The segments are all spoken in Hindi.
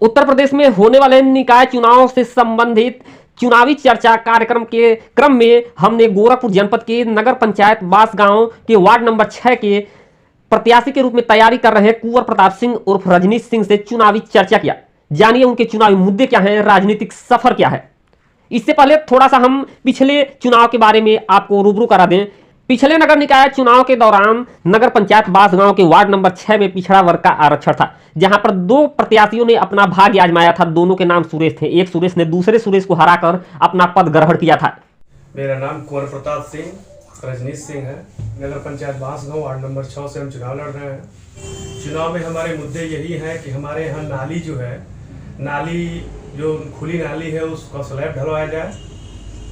उत्तर प्रदेश में होने वाले निकाय चुनाव से संबंधित चुनावी चर्चा कार्यक्रम के क्रम में हमने गोरखपुर जनपद के नगर पंचायत बांसगांव के वार्ड नंबर 6 के प्रत्याशी के रूप में तैयारी कर रहे कुंवर प्रताप सिंह उर्फ रजनीश सिंह से चुनावी चर्चा किया। जानिए उनके चुनावी मुद्दे क्या हैं, राजनीतिक सफर क्या है। इससे पहले थोड़ा सा हम पिछले चुनाव के बारे में आपको रूबरू करा दें। पिछले नगर निकाय चुनाव के दौरान नगर पंचायत बांसगांव के वार्ड नंबर 6 में पिछड़ा वर्ग का आरक्षण था, जहां पर दो प्रत्याशियों ने अपना भाग्य आजमाया था। दोनों के नाम सुरेश थे। एक सुरेश ने दूसरे सुरेश को हराकर अपना पद ग्रहण किया था। मेरा नाम कुंवर प्रताप सिंह रजनीश सिंह है। नगर पंचायत बांसगांव वार्ड नंबर 6 से हम चुनाव लड़ रहे हैं। चुनाव में हमारे मुद्दे यही हैं कि हमारे यहाँ नाली जो खुली नाली है उसका स्लैब ढलवाया जाए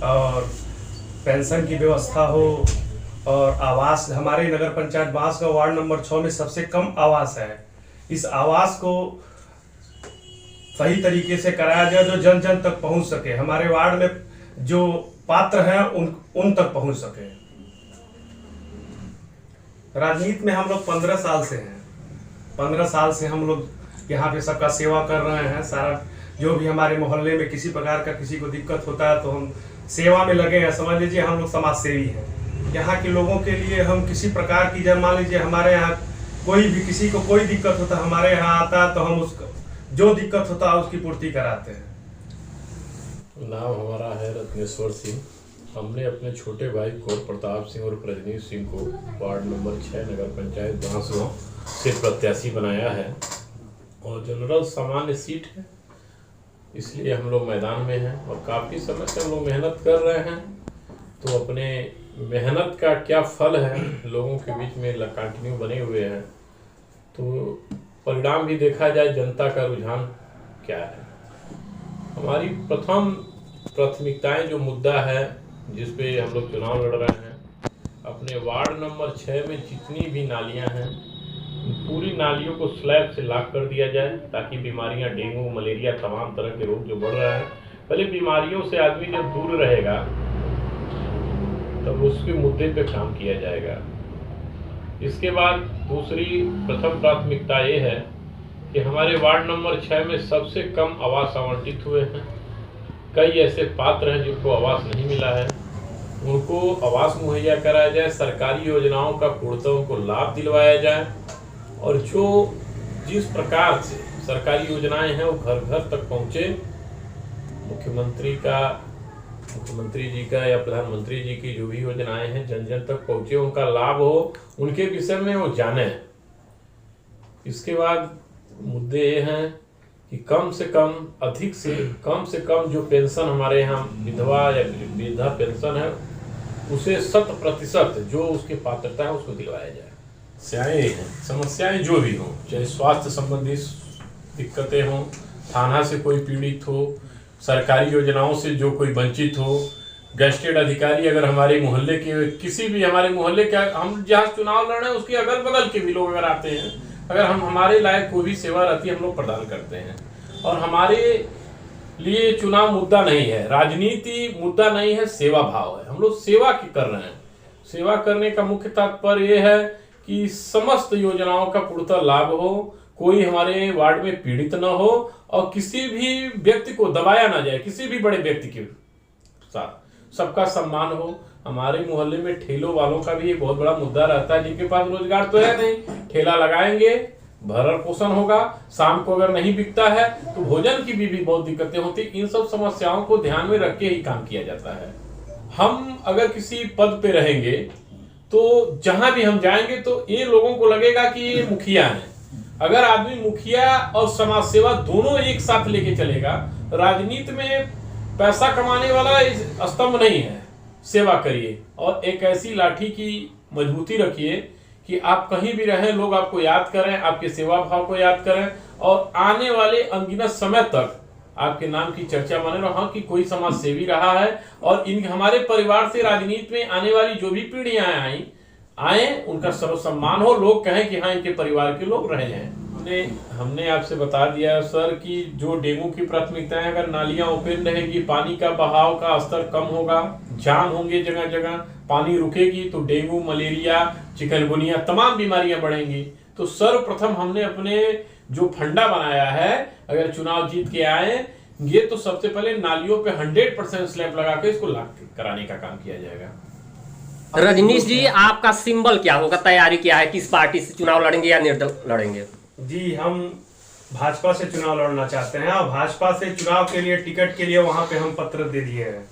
और पेंशन की व्यवस्था हो और आवास। हमारे नगर पंचायत बांसगांव वार्ड नंबर 6 में सबसे कम आवास है। इस आवास को सही तरीके से कराया जाए जो जन जन तक पहुंच सके, हमारे वार्ड में जो पात्र हैं उन तक पहुंच सके। राजनीति में हम लोग 15 साल से हैं। 15 साल से हम लोग यहाँ पे सबका सेवा कर रहे हैं। सारा जो भी हमारे मोहल्ले में किसी प्रकार का किसी को दिक्कत होता है तो हम सेवा में लगे हैं। समझ लीजिए हम लोग समाज सेवी हैं। यहाँ के लोगों के लिए हम किसी प्रकार की, जब मान लीजिए हमारे यहाँ कोई भी किसी को कोई दिक्कत होता है हमारे यहाँ आता है तो हम उसको जो दिक्कत होता है उसकी पूर्ति कराते हैं। नाम हमारा है रत्नेश्वर सिंह। हमने अपने छोटे भाई कुंवर प्रताप सिंह और रजनीश सिंह को वार्ड नंबर 6 नगर पंचायत बांसगांव से प्रत्याशी बनाया है और जनरल सामान्य सीट है, इसलिए हम लोग मैदान में हैं और काफ़ी समय से हम लोग मेहनत कर रहे हैं। तो अपने मेहनत का क्या फल है, लोगों के बीच में कंटिन्यू बने हुए हैं। तो परिणाम भी देखा जाए, जनता का रुझान क्या है। हमारी प्रथम प्राथमिकताएं जो मुद्दा है जिस पे हम लोग चुनाव लड़ रहे हैं, अपने वार्ड नंबर 6 में जितनी भी नालियां हैं पूरी नालियों को स्लैब से लॉक कर दिया जाए ताकि बीमारियां, डेंगू, मलेरिया, तमाम तरह के रोग जो बढ़ रहे हैं, पहले बीमारियों से आदमी जब दूर रहेगा तब उसके मुद्दे पे काम किया जाएगा। इसके बाद दूसरी प्रथम प्राथमिकता ये है कि हमारे वार्ड नंबर 6 में सबसे कम आवास आवंटित हुए हैं। कई ऐसे पात्र हैं जिनको आवास नहीं मिला है, उनको आवास मुहैया कराया जाए। सरकारी योजनाओं का पूर्णतः उनको लाभ दिलवाया जाए और जो जिस प्रकार से सरकारी योजनाएं हैं वो घर घर तक पहुँचे। मुख्यमंत्री जी का या प्रधानमंत्री जी की जो भी योजनाएं हैं जन जन तक पहुँचे, उनका लाभ हो, उनके विषय में वो जाने। इसके बाद मुद्दे ये हैं कि कम से कम, अधिक से कम जो पेंशन हमारे यहाँ विधवा या वृद्धा पेंशन है उसे 100% जो उसकी पात्रता है उसको दिलवाया जाए। समस्याएं जो भी हों, चाहे स्वास्थ्य संबंधी दिक्कतें हों, थाना से कोई पीड़ित हो, सरकारी योजनाओं से जो कोई वंचित हो, गैस्टेड अधिकारी अगर हमारे मोहल्ले के किसी भी हमारे मोहल्ले के, हम जहाँ चुनाव लड़ रहे हैं उसके अगल बगल के भी लोग अगर आते हैं, अगर हमारे लायक कोई भी सेवा रहती है हम लोग प्रदान करते हैं। और हमारे लिए चुनाव मुद्दा नहीं है, राजनीति मुद्दा नहीं है, सेवा भाव है। हम लोग सेवा की कर रहे हैं। सेवा करने का मुख्य तात्पर्य यह है कि समस्त योजनाओं का पूर्णतः लाभ हो, कोई हमारे वार्ड में पीड़ित न हो और किसी भी व्यक्ति को दबाया ना जाए, किसी भी बड़े व्यक्ति के साथ सबका सम्मान हो। हमारे मोहल्ले में ठेलों वालों का भी एक बहुत बड़ा मुद्दा रहता है, जिनके पास रोजगार तो है नहीं, ठेला लगाएंगे, भरण पोषण होगा, शाम को अगर नहीं बिकता है तो भोजन की भी बहुत दिक्कतें होती। इन सब समस्याओं को ध्यान में रख के ही काम किया जाता है। हम अगर किसी पद पे रहेंगे तो जहां भी हम जाएंगे तो ये लोगों को लगेगा कि ये मुखिया है। अगर आदमी मुखिया और समाज सेवा दोनों एक साथ लेके चलेगा, राजनीति में पैसा कमाने वाला स्तंभ नहीं है। सेवा करिए और एक ऐसी लाठी की मजबूती रखिए कि आप कहीं भी रहें लोग आपको याद करें, आपके सेवा भाव को याद करें और आने वाले अनगिनत समय तक आपके नाम की चर्चा बने रहा कि कोई समाज सेवी रहा है। और इन हमारे परिवार से राजनीति में आने वाली जो भी पीढ़ियां आए उनका सर्वसम्मान हो, लोग कहें कि हाँ इनके परिवार के लोग रहे हैं। हमने आपसे बता दिया सर कि जो डेंगू की प्राथमिकताएं, अगर नालियां ओपन रहेगी, पानी का बहाव का स्तर कम होगा, जाम होंगे जगह जगह, पानी रुकेगी तो डेंगू, मलेरिया, चिकनगुनिया तमाम बीमारियां बढ़ेंगी। तो सर्वप्रथम हमने अपने जो फंडा बनाया है, अगर चुनाव जीत के आए, ये तो सबसे पहले नालियों पे 100% स्लैब लगा के इसको लॉक कराने का काम किया जाएगा। रजनीश जी, आपका सिंबल क्या होगा, तैयारी क्या है, किस पार्टी से चुनाव लड़ेंगे या निर्दल लड़ेंगे? जी, हम भाजपा से चुनाव लड़ना चाहते हैं और भाजपा से चुनाव के लिए टिकट के लिए वहां पे हम पत्र दे दिए हैं।